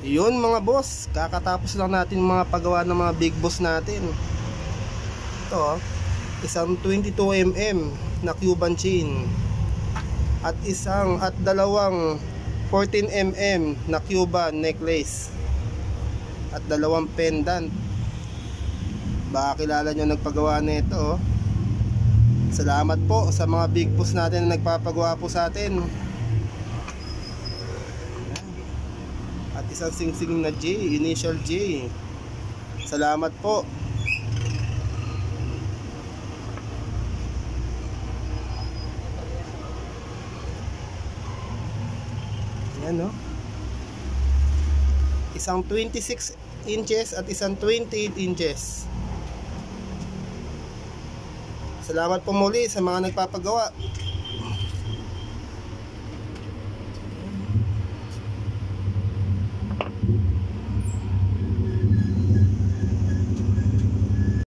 Yun mga boss, kakatapos lang natin mga paggawa ng mga big boss natin. Ito, isang 22mm na Cuban chain at dalawang 14mm na Cuban necklace at dalawang pendant. Baka kilala nyo nagpagawa nito. Salamat po sa mga big boss natin na nagpapagawa po sa atin. At isang singsing na J, initial J. Salamat po. Yan, no? Isang 26 inches at isang 28 inches. Salamat po muli sa mga nagpapagawa.